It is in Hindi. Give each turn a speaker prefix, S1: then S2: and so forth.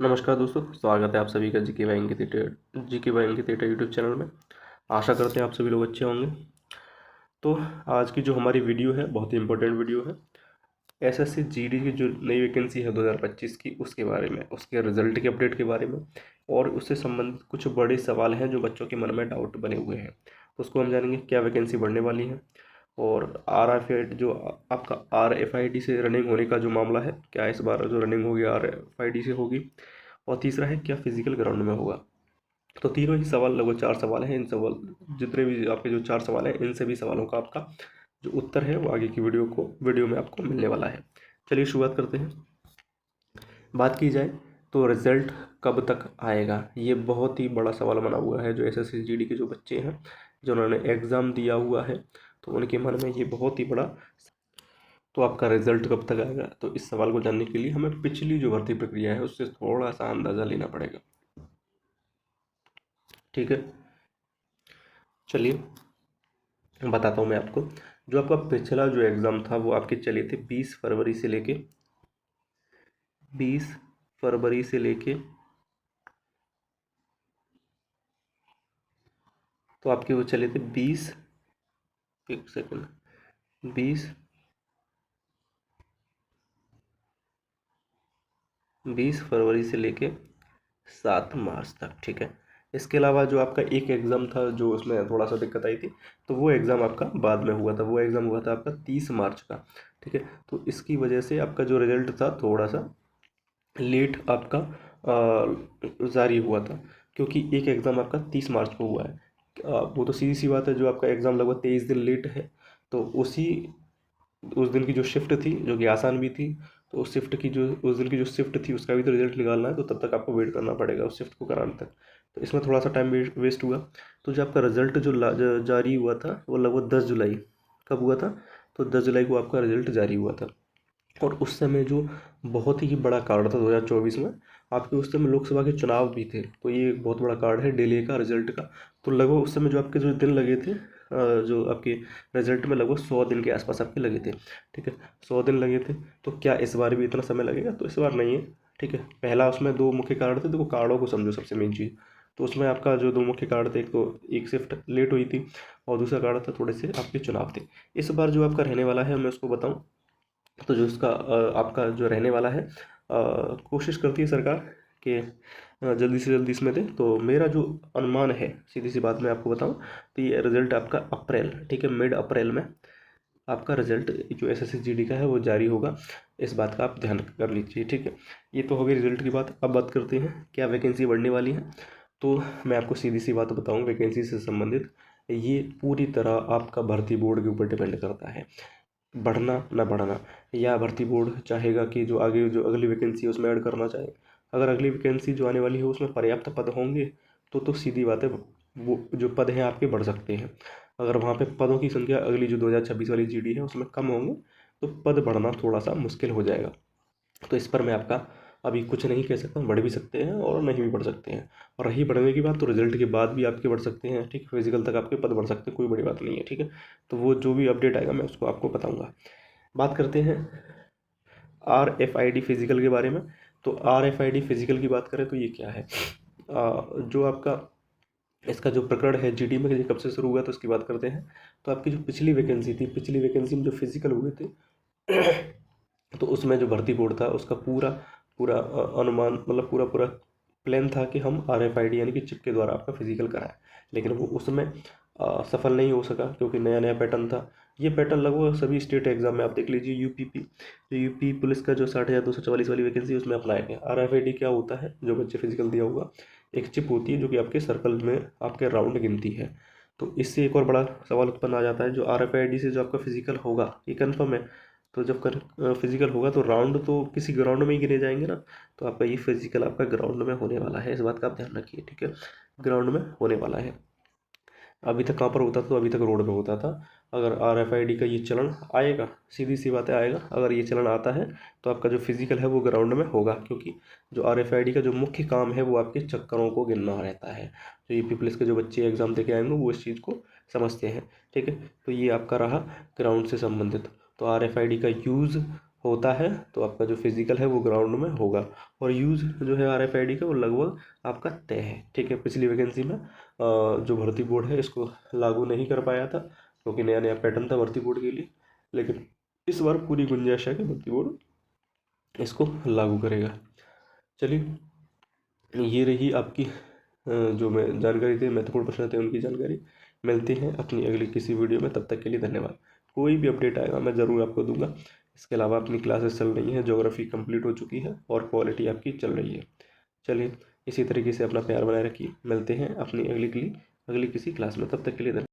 S1: नमस्कार दोस्तों, स्वागत है आप सभी का GK by Ankit theatre YouTube channel में। आशा करते हैं आप सभी लोग अच्छे होंगे। तो आज की जो हमारी वीडियो है बहुत ही इंपॉर्टेंट वीडियो है। एसएससी जीडी की जो नई वैकेंसी है 2025 की, उसके बारे में, उसके रिजल्ट के अपडेट के बारे में और उससे संबंधित कुछ बड़े सवाल हैं जो बच्चों के मन में डाउट बने हुए हैं। तो उसको हम जानेंगे क्या वैकेंसी बढ़ने वाली है, और जो आपका RFID से रनिंग होने का जो मामला है, क्या इस बार जो रनिंग होगी RFID से होगी, और तीसरा है क्या फिजिकल ग्राउंड में होगा। तो तीनों ही सवाल, लगभग 4 सवाल हैं। इन सवाल, जितने भी आपके जो 4 सवाल हैं, इन सभी सवालों का आपका जो उत्तर है वो आगे की वीडियो में आपको मिलने वाला है। चलिए शुरुआत करते हैं। बात की जाए तो रिजल्ट कब तक आएगा, ये बहुत ही बड़ा सवाल बना हुआ है। जो एसएससी जीडी के जो बच्चे हैं, जिन्होंने एग्ज़ाम दिया हुआ है, तो उनके मन में ये बहुत ही बड़ा। तो आपका रिजल्ट कब तक आएगा, तो इस सवाल को जानने के लिए हमें पिछली जो भर्ती प्रक्रिया है उससे थोड़ा सा अंदाज़ा लेना पड़ेगा। ठीक है, चलिए बताता हूँ मैं आपको। जो आपका पिछला जो एग्ज़ाम था वो आपके चले थे 20 फरवरी से लेके तो आपके वो चले थे 20 फरवरी से लेके 7 मार्च तक। ठीक है, इसके अलावा जो आपका एक एग्ज़ाम था जो उसमें थोड़ा सा दिक्कत आई थी, तो वो एग्ज़ाम आपका बाद में हुआ था। वो एग्ज़ाम हुआ था आपका 30 मार्च का। ठीक है, तो इसकी वजह से आपका जो रिजल्ट था थोड़ा सा लेट आपका जारी हुआ था, क्योंकि एक एग्ज़ाम आपका 30 मार्च को हुआ है। वो तो सीधी सी बात है, जो आपका एग्ज़ाम लगभग 23 दिन लेट है, तो उस दिन की जो शिफ्ट थी जो कि आसान भी थी, तो उस दिन की जो शिफ्ट थी उसका भी तो रिजल्ट निकालना है, तो तब तक आपको वेट करना पड़ेगा उस शिफ्ट को कराने तक। तो इसमें थोड़ा सा टाइम वेस्ट हुआ। तो जो आपका रिजल्ट जारी हुआ था वो लगभग 10 जुलाई। कब हुआ था? तो 10 जुलाई को आपका रिजल्ट जारी हुआ था। और उस समय जो बहुत ही बड़ा कार्ड था 2024 में, आपके उस समय लोकसभा के चुनाव भी थे, तो ये एक बहुत बड़ा कार्ड है डिले का रिजल्ट का। तो लगभग उस समय जो आपके जो दिन लगे थे, जो आपके रिजल्ट में लगभग 100 दिन के आसपास आपके लगे थे। ठीक है, 100 दिन लगे थे। तो क्या इस बार भी इतना समय लगेगा? तो इस बार नहीं है। ठीक है, पहला उसमें 2 मुख्य कारण थे। देखो, कार्डों को समझो सबसे मेन चीज़। तो उसमें आपका जो 2 मुख्य कारण थे, एक तो एक शिफ्ट लेट हुई थी, और दूसरा कारण था थोड़े से आपके चुनाव थे। इस बार जो आपका रहने वाला है मैं उसको बताऊँ, तो जो इसका आपका जो रहने वाला है, कोशिश करती है सरकार कि जल्दी से जल्दी इसमें दे। तो मेरा जो अनुमान है, सीधी सी बात मैं आपको बताऊं, तो ये रिज़ल्ट आपका अप्रैल, ठीक है, मिड अप्रैल में आपका रिज़ल्ट जो एसएससी जीडी का है वो जारी होगा। इस बात का आप ध्यान कर लीजिए। ठीक है, ये तो हो गई रिजल्ट की बात। अब बात करते हैं क्या वैकेंसी बढ़ने वाली है। तो मैं आपको सीधी सी बात बताऊं, वैकेंसी से संबंधित ये पूरी तरह आपका भर्ती बोर्ड के ऊपर डिपेंड करता है, बढ़ना ना बढ़ना। या भर्ती बोर्ड चाहेगा कि जो आगे जो अगली वैकेंसी है उसमें ऐड करना चाहे। अगर अगली वैकेंसी जो आने वाली है उसमें पर्याप्त पद होंगे, तो सीधी बात है, वो जो पद हैं आपके बढ़ सकते हैं। अगर वहाँ पे पदों की संख्या अगली जो 2026 वाली जीडी है उसमें कम होंगे, तो पद बढ़ना थोड़ा सा मुश्किल हो जाएगा। तो इस पर मैं आपका अभी कुछ नहीं कह सकता। बढ़ भी सकते हैं और नहीं भी बढ़ सकते हैं। और रही बढ़ने की बात, तो रिजल्ट के बाद भी आपके बढ़ सकते हैं। ठीक है, फिजिकल तक आपके पद बढ़ सकते हैं, कोई बड़ी बात नहीं है। ठीक है, तो वो जो भी अपडेट आएगा मैं उसको आपको बताऊंगा। बात करते हैं RFID फिजिकल के बारे में। तो RFID फिजिकल की बात करें तो ये क्या है, जो आपका इसका जो प्रकरण है जीडी में ये कब से शुरू हुआ, तो उसकी बात करते हैं। तो आपकी जो पिछली वैकेंसी थी, पिछली वैकेंसी में जो फिजिकल हुए थे, तो उसमें जो भर्ती बोर्ड था उसका पूरा पूरा अनुमान, मतलब पूरा पूरा प्लान था कि हम RFID यानी कि चिप के द्वारा आपका फिजिकल कराएं। लेकिन वो उसमें सफल नहीं हो सका, क्योंकि नया नया पैटर्न था। ये पैटर्न लगभग सभी स्टेट एग्जाम में आप देख लीजिए। यूपी पुलिस का जो 60,244 वाली वैकेंसी है उसमें अप्लाई है। RFID क्या होता है, जो बच्चे फिजिकल दिया होगा, एक चिप होती है जो कि आपके सर्कल में आपके राउंड गिनती है। तो इससे एक और बड़ा सवाल उत्पन्न आ जाता है, जो RFID से जो आपका फिजिकल होगा ये कन्फर्म है। तो जब फिजिकल होगा तो राउंड तो किसी ग्राउंड में ही गिने जाएंगे ना। तो आपका ये फिजिकल आपका ग्राउंड में होने वाला है, इस बात का आप ध्यान रखिए। ठीक है, ग्राउंड में होने वाला है। अभी तक कहाँ पर होता था? तो अभी तक रोड पे होता था। अगर RFID का ये चलन आएगा, सीधी सी बात है आएगा, अगर ये चलन आता है, तो आपका जो फिजिकल है वो ग्राउंड में होगा। क्योंकि जो RFID का जो मुख्य काम है वो आपके चक्करों को गिनना रहता है। जो यूपी पुलिस के जो बच्चे एग्जाम दे के आएंगे वो इस चीज़ को समझते हैं। ठीक है, तो ये आपका रहा ग्राउंड से संबंधित। तो RFID का यूज़ होता है तो आपका जो फिजिकल है वो ग्राउंड में होगा। और यूज़ जो है RFID का वो लगभग आपका तय है, ठीक है। पिछली वैकेंसी में जो भर्ती बोर्ड है इसको लागू नहीं कर पाया था क्योंकि नया नया पैटर्न था भर्ती बोर्ड के लिए, लेकिन इस बार पूरी गुंजाइश है कि भर्ती बोर्ड इसको लागू करेगा। चलिए, ये रही आपकी जो मैं जानकारी थी, महत्वपूर्ण प्रश्न थे उनकी जानकारी। मिलते हैं अपनी अगली किसी वीडियो में, तब तक के लिए धन्यवाद। कोई भी अपडेट आएगा मैं ज़रूर आपको दूंगा। इसके अलावा अपनी क्लासेस चल रही हैं, ज्योग्राफी कंप्लीट हो चुकी है और क्वालिटी आपकी चल रही है। चलिए, इसी तरीके से अपना प्यार बनाए रखिए। मिलते हैं अपनी अगली किसी क्लास में, तब तक के लिए धन्यवाद।